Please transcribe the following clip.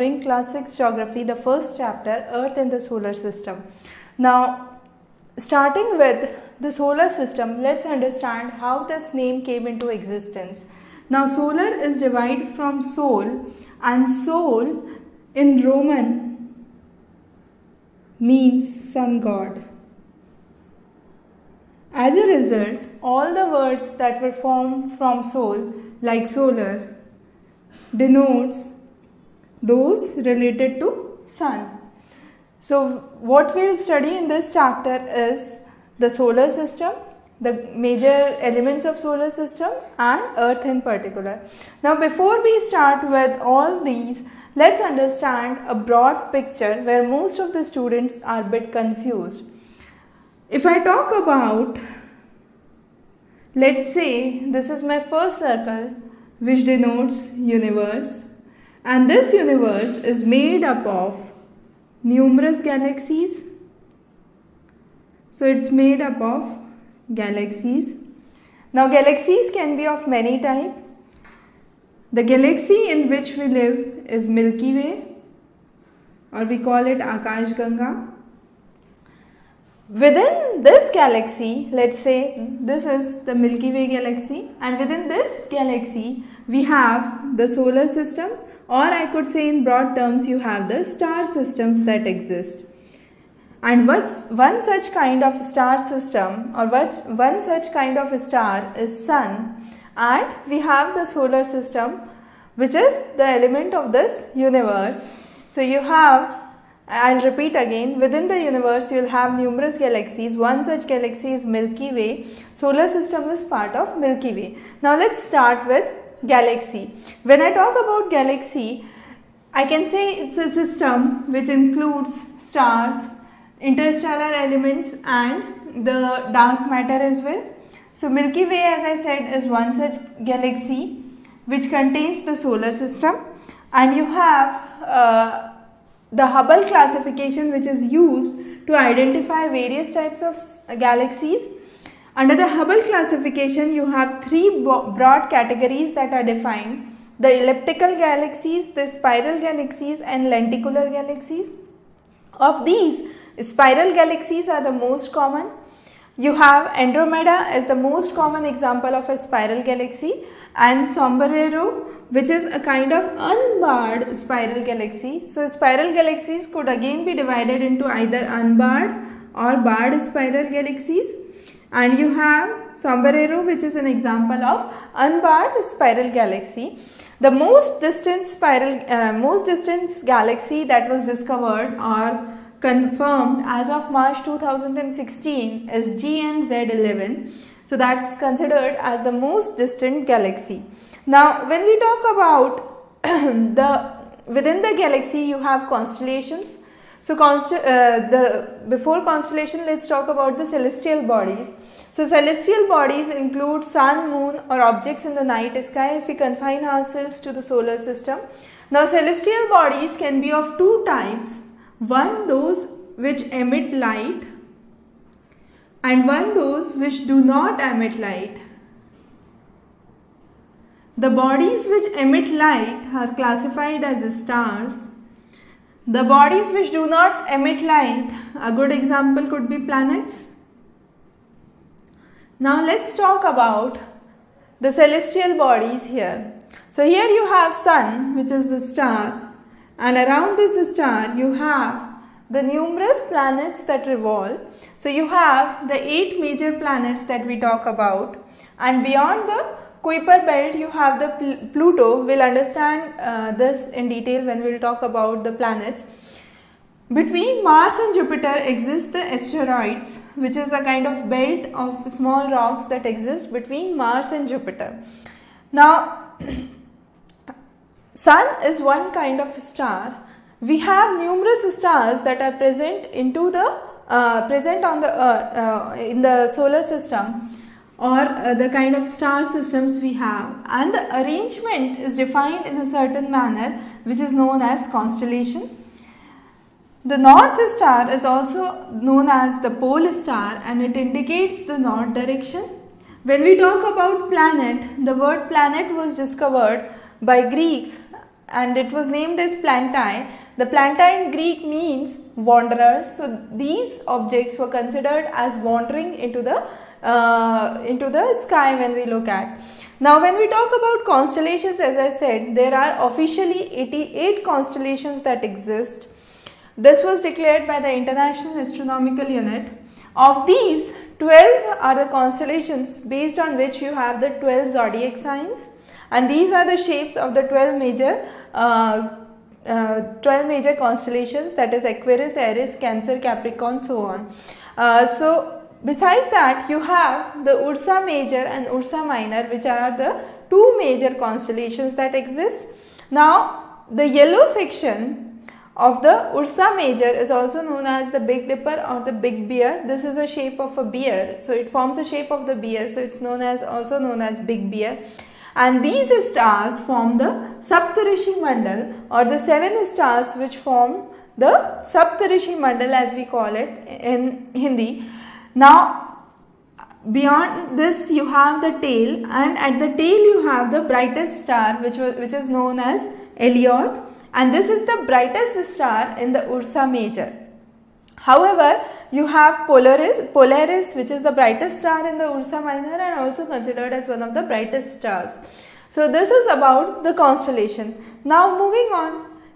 In class 6 geography, the first chapter, Earth in the solar system. Now, starting with the solar system, let's understand how this name came into existence. Now, solar is derived from sol, and sol in Roman means sun god. As a result, all the words that were formed from sol, like solar, denotes those related to sun. So what we will study in this chapter is the solar system, the major elements of solar system and Earth in particular. Now before we start with all these, let's understand a broad picture where most of the students are a bit confused. If I talk about, let's say this is my first circle which denotes universe. And this universe is made up of numerous galaxies. So it's made up of galaxies. Now galaxies can be of many types. The galaxy in which we live is Milky Way, or we call it Akash Ganga. Within this galaxy, let's say this is the Milky Way galaxy, and within this galaxy we have the solar system, or I could say in broad terms you have the star systems that exist. And one such kind of star system, or one such kind of a star is sun, and we have the solar system, which is the element of this universe. So you have, I'll repeat again, within the universe you will have numerous galaxies. One such galaxy is Milky Way. Solar system is part of Milky Way. Now let's start with galaxy. When I talk about galaxy, I can say it's a system which includes stars, interstellar elements and the dark matter as well. So Milky Way, as I said, is one such galaxy which contains the solar system, and you have the Hubble classification, which is used to identify various types of galaxies. Under the Hubble classification, you have three broad categories that are defined: the elliptical galaxies, the spiral galaxies and lenticular galaxies. Of these, spiral galaxies are the most common. You have Andromeda as the most common example of a spiral galaxy, and Sombrero, which is a kind of unbarred spiral galaxy. So spiral galaxies could again be divided into either unbarred or barred spiral galaxies. And you have Sombrero, which is an example of unbarred spiral galaxy. The most distant galaxy that was discovered or confirmed as of March 2016 is GN-Z11. So that's considered as the most distant galaxy. Now, when we talk about within the galaxy, you have constellations. So before constellation, let's talk about the celestial bodies. So celestial bodies include sun, moon or objects in the night sky if we confine ourselves to the solar system. Now celestial bodies can be of two types. One, those which emit light, and one, those which do not emit light. The bodies which emit light are classified as stars. The bodies which do not emit light, a good example could be planets. Now let's talk about the celestial bodies here. So here you have sun, which is the star, and around this star you have the numerous planets that revolve. So you have the 8 major planets that we talk about, and beyond the Kuiper belt you have the Pluto. We'll understand this in detail when we'll talk about the planets. Between Mars and Jupiter exists the asteroids, which is a kind of belt of small rocks that exist between Mars and Jupiter. Now, Sun is one kind of star. We have numerous stars that are present in the solar system, or the kind of star systems we have, and the arrangement is defined in a certain manner which is known as constellation. The North Star is also known as the pole star, and it indicates the north direction. When we talk about planet, the word planet was discovered by Greeks and it was named as Plantae. The Plantae in Greek means wanderers. So these objects were considered as wandering into the sky when we look at. Now when we talk about constellations, as I said, there are officially 88 constellations that exist. This was declared by the International Astronomical Unit. Of these, 12 are the constellations based on which you have the 12 zodiac signs, and these are the shapes of the 12 major constellations, that is Aquarius, Aries, Cancer, Capricorn, so on. So besides that, you have the Ursa Major and Ursa Minor, which are the two major constellations that exist. Now the yellow section of the Ursa Major is also known as the Big Dipper or the Big Bear. This is a shape of a bear, so it forms the shape of the bear, so it's also known as Big Bear. And these stars form the Saptarishi Mandal, or the 7 stars which form the Saptarishi Mandal, as we call it in Hindi. Now beyond this you have the tail, and at the tail you have the brightest star which is known as Elliot, and this is the brightest star in the Ursa Major. However, you have Polaris, which is the brightest star in the Ursa Minor and also considered as one of the brightest stars. So this is about the constellation. Now moving on